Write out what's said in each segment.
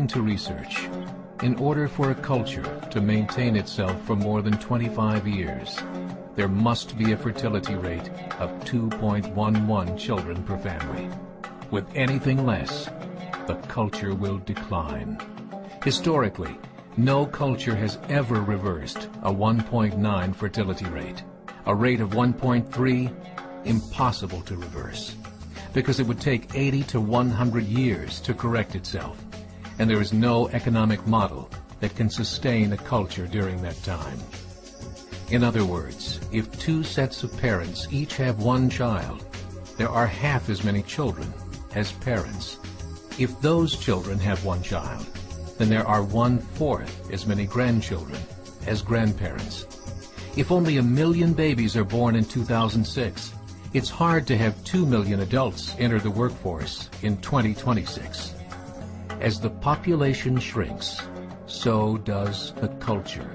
According to research, in order for a culture to maintain itself for more than 25 years, there must be a fertility rate of 2.11 children per family. With anything less, the culture will decline. Historically, no culture has ever reversed a 1.9 fertility rate. A rate of 1.3, impossible to reverse, because it would take 80 to 100 years to correct itself, and there is no economic model that can sustain a culture during that time. In other words, if two sets of parents each have one child, there are half as many children as parents. If those children have one child, then there are 1/4 as many grandchildren as grandparents. If only 1 million babies are born in 2006, it's hard to have 2 million adults enter the workforce in 2026. As the population shrinks, so does the culture.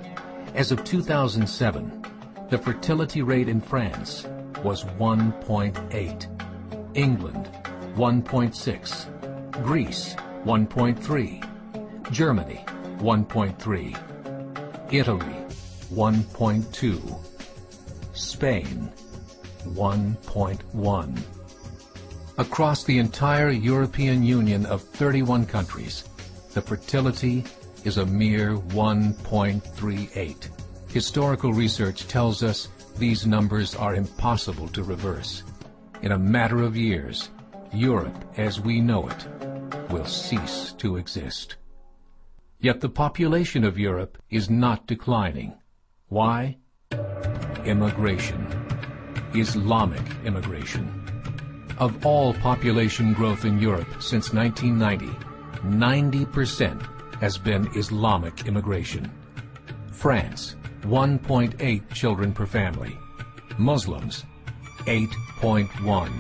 As of 2007, the fertility rate in France was 1.8, England 1.6, Greece 1.3, Germany 1.3, Italy 1.2, Spain 1.1. Across the entire European Union of 31 countries, the fertility is a mere 1.38. Historical research tells us these numbers are impossible to reverse. In a matter of years, Europe as we know it will cease to exist. Yet the population of Europe is not declining. Why? Immigration. Islamic immigration. Of all population growth in Europe since 1990, 90% has been Islamic immigration. France, 1.8 children per family. Muslims, 8.1.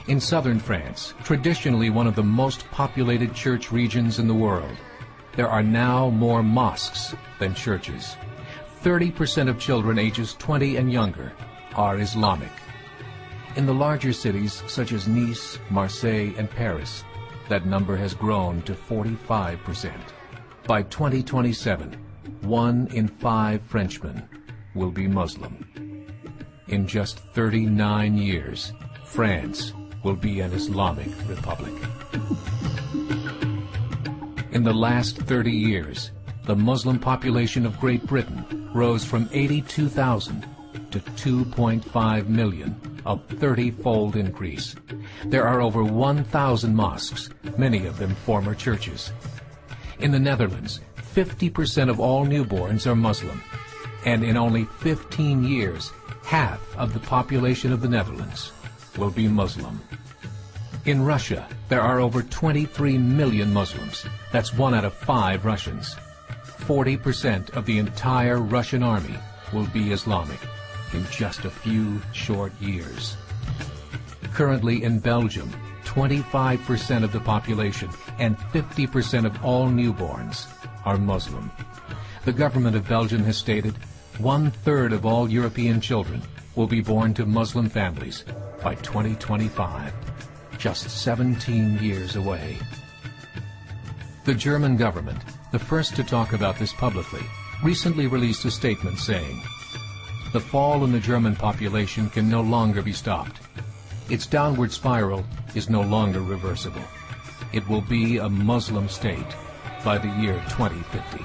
In southern France, traditionally one of the most populated church regions in the world, there are now more mosques than churches. 30% of children ages 20 and younger are Islamic. In the larger cities such as Nice, Marseille, and Paris, that number has grown to 45%. By 2027, 1 in 5 Frenchmen will be Muslim. In just 39 years, France will be an Islamic republic. In the last 30 years, the Muslim population of Great Britain rose from 82,000 to 2.5 million, a 30-fold increase. There are over 1,000 mosques, many of them former churches. In the Netherlands, 50% of all newborns are Muslim, and in only 15 years, half of the population of the Netherlands will be Muslim. In Russia, there are over 23 million Muslims. That's 1 out of 5 Russians. 40% of the entire Russian army will be Islamic in just a few short years. Currently in Belgium, 25% of the population and 50% of all newborns are Muslim. The government of Belgium has stated 1/3 of all European children will be born to Muslim families by 2025, just 17 years away. The German government, the first to talk about this publicly, recently released a statement saying, "The fall in the German population can no longer be stopped. Its downward spiral is no longer reversible. It will be a Muslim state by the year 2050.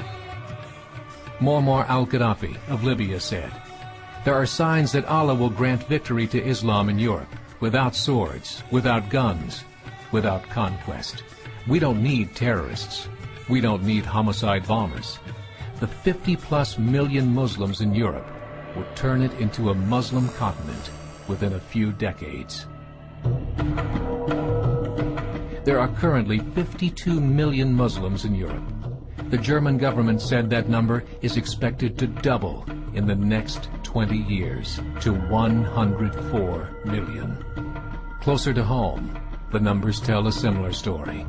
Muammar al-Gaddafi of Libya said, "There are signs that Allah will grant victory to Islam in Europe, without swords, without guns, without conquest. We don't need terrorists. We don't need homicide bombers. The 50+ million Muslims in Europe would turn it into a Muslim continent within a few decades." There are currently 52 million Muslims in Europe. The German government said that number is expected to double in the next 20 years to 104 million. Closer to home, the numbers tell a similar story.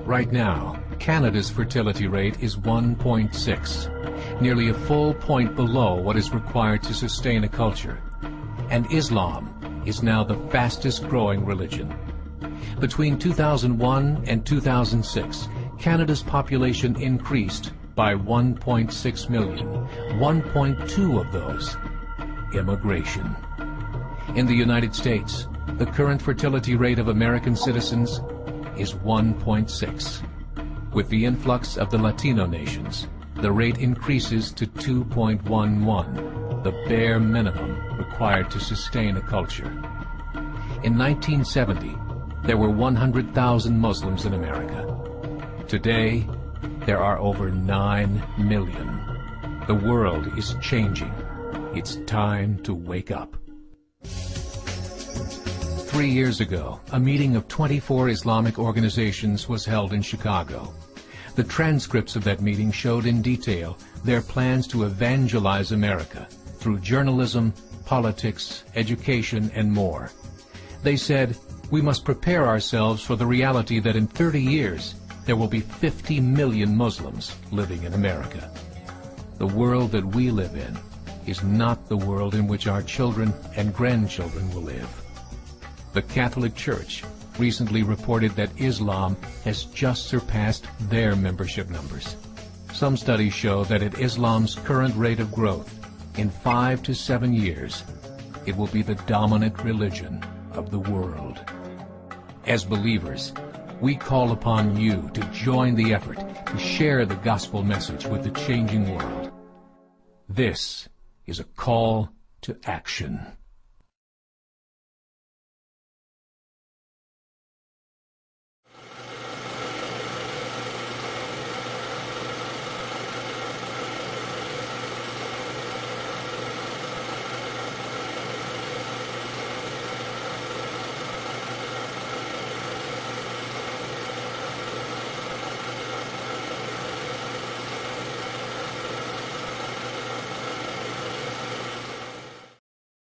Right now, Canada's fertility rate is 1.6, nearly a full point below what is required to sustain a culture. And Islam is now the fastest growing religion. Between 2001 and 2006, Canada's population increased by 1.6 million, 1.2 of those immigration. In the United States, the current fertility rate of American citizens is 1.6. With the influx of the Latino nations, the rate increases to 2.11, the bare minimum required to sustain a culture. In 1970, there were 100,000 Muslims in America. Today, there are over 9 million. The world is changing. It's time to wake up. 3 years ago, a meeting of 24 Islamic organizations was held in Chicago. The transcripts of that meeting showed in detail their plans to evangelize America through journalism, politics, education, and more. They said, we must prepare ourselves for the reality that in 30 years, there will be 50 million Muslims living in America. The world that we live in is not the world in which our children and grandchildren will live. The Catholic Church recently reported that Islam has just surpassed their membership numbers. Some studies show that at Islam's current rate of growth, in 5 to 7 years, it will be the dominant religion of the world. As believers, we call upon you to join the effort to share the gospel message with the changing world. This is a call to action.